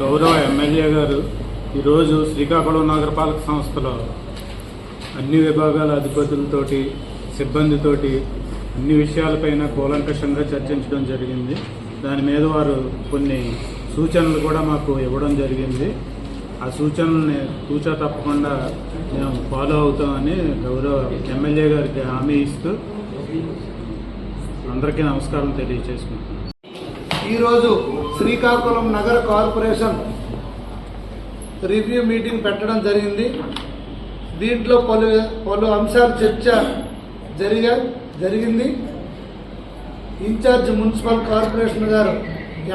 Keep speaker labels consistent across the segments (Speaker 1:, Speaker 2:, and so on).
Speaker 1: గౌరవ ఎమ్మెల్యే గారు ఈరోజు శ్రీకాకుళం నగరపాలక సంస్థలో అన్ని విభాగాల అధిపతులతోటి సిబ్బందితోటి అన్ని విషయాలపైన కూలంకషంగా చర్చించడం జరిగింది. దాని మీద వారు కొన్ని సూచనలు కూడా మాకు ఇవ్వడం జరిగింది. ఆ సూచనల్ని తూచా తప్పకుండా మేము ఫాలో అవుతామని గౌరవ ఎమ్మెల్యే గారికి హామీ ఇస్తూ అందరికీ నమస్కారం తెలియజేసుకుంటున్నాను.
Speaker 2: ఈరోజు శ్రీకాకుళం నగర కార్పొరేషన్ రివ్యూ మీటింగ్ పెట్టడం జరిగింది. దీంట్లో పలు అంశాలు చర్చ జరిగింది. ఇన్ఛార్జ్ మున్సిపల్ కార్పొరేషన్ గారు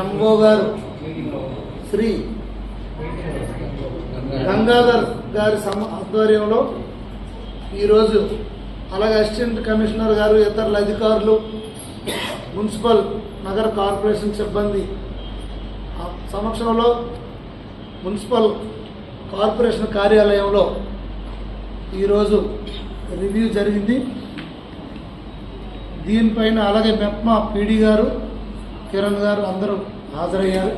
Speaker 2: ఎంఓ గారు శ్రీ గంగాధర్ గారి ఆధ్వర్యంలో ఈరోజు అలాగే అసిస్టెంట్ కమిషనర్ గారు ఇతరుల అధికారులు మున్సిపల్ నగర కార్పొరేషన్ సిబ్బంది సమక్షంలో మున్సిపల్ కార్పొరేషన్ కార్యాలయంలో ఈరోజు రివ్యూ జరిగింది. దీనిపైన అలాగే మెప్మా పీడీ గారు కిరణ్ గారు అందరూ హాజరయ్యారు.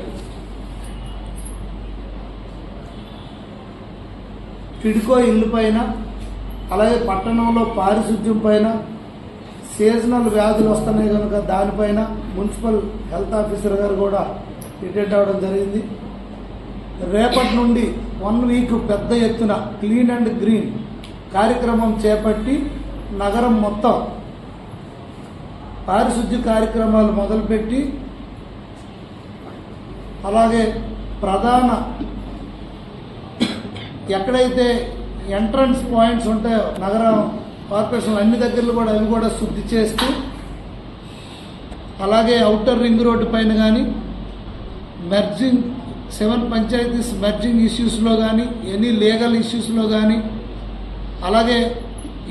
Speaker 2: టిడ్కో ఇల్లు పైన అలాగే పట్టణంలో పారిశుద్ధ్యం పైన సీజనల్ వ్యాధులు వస్తున్నాయి కనుక దానిపైన మున్సిపల్ హెల్త్ ఆఫీసర్ గారు కూడా అటెండ్ అవ్వడం జరిగింది. రేపటి నుండి 1 వీక్ పెద్ద ఎత్తున క్లీన్ అండ్ గ్రీన్ కార్యక్రమం చేపట్టి నగరం మొత్తం పారిశుద్ధ్య కార్యక్రమాలు మొదలుపెట్టి అలాగే ప్రధాన ఎక్కడైతే ఎంట్రన్స్ పాయింట్స్ ఉంటాయో నగరం కార్పొరేషన్ అన్ని దగ్గరలో కూడా అవి కూడా శుద్ధి చేస్తూ అలాగే ఔటర్ రింగ్ రోడ్డు పైన కానీ మెర్జింగ్ 7 పంచాయతీస్ మెర్జింగ్ ఇష్యూస్లో కానీ ఎనీ లీగల్ ఇష్యూస్లో కానీ అలాగే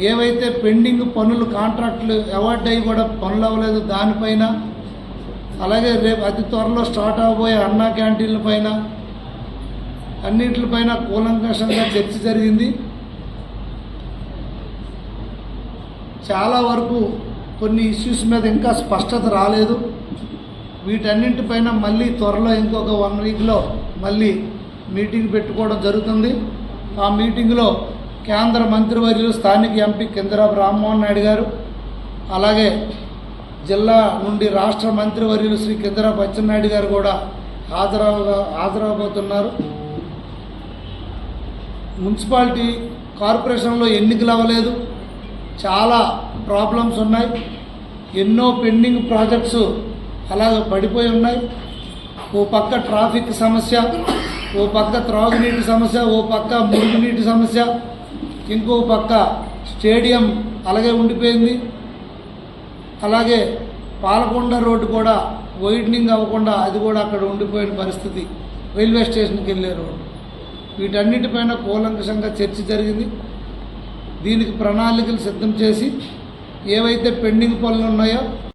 Speaker 2: ఏవైతే పెండింగ్ పనులు కాంట్రాక్టులు అవార్డు అయ్యి కూడా పనులు అవ్వలేదు దానిపైన అలాగే రేపు అతి త్వరలో స్టార్ట్ అవబోయే అన్నా క్యాంటీన్ల పైన అన్నింటిపైన కూలంకషంగా చర్చ జరిగింది. చాలా వరకు కొన్ని ఇష్యూస్ మీద ఇంకా స్పష్టత రాలేదు. వీటన్నింటిపైన మళ్ళీ త్వరలో ఇంకొక 1 వీక్లో మళ్ళీ మీటింగ్ పెట్టుకోవడం జరుగుతుంది. ఆ మీటింగ్లో కేంద్ర మంత్రివర్యులు స్థానిక ఎంపీ కింజరాపు రామ్మోహన్ నాయుడు గారు అలాగే జిల్లా నుండి రాష్ట్ర మంత్రివర్యులు శ్రీ కింజరాపు అచ్చెన్నాయుడు గారు కూడా హాజరవబోతున్నారు. మున్సిపాలిటీ కార్పొరేషన్లో ఎన్నికలు అవ్వలేదు, చాలా ప్రాబ్లమ్స్ ఉన్నాయి, ఎన్నో పెండింగ్ ప్రాజెక్ట్స్ అలాగే పడిపోయి ఉన్నాయి. ఓ పక్క ట్రాఫిక్ సమస్య, ఓ పక్క త్రాగునీటి సమస్య, ఓ పక్క మురుగునీటి సమస్య, ఇంకో పక్క స్టేడియం అలాగే ఉండిపోయింది. అలాగే పాలకొండ రోడ్డు కూడా వైడనింగ్ అవ్వకుండా అది కూడా అక్కడ ఉండిపోయిన పరిస్థితి, రైల్వే స్టేషన్కి వెళ్ళే రోడ్డు. వీటన్నిటిపైన కూలంకషంగా చర్చ జరిగింది. దీనికి ప్రణాళికలు సిద్ధం చేసి ఏవైతే పెండింగ్ పనులు ఉన్నాయో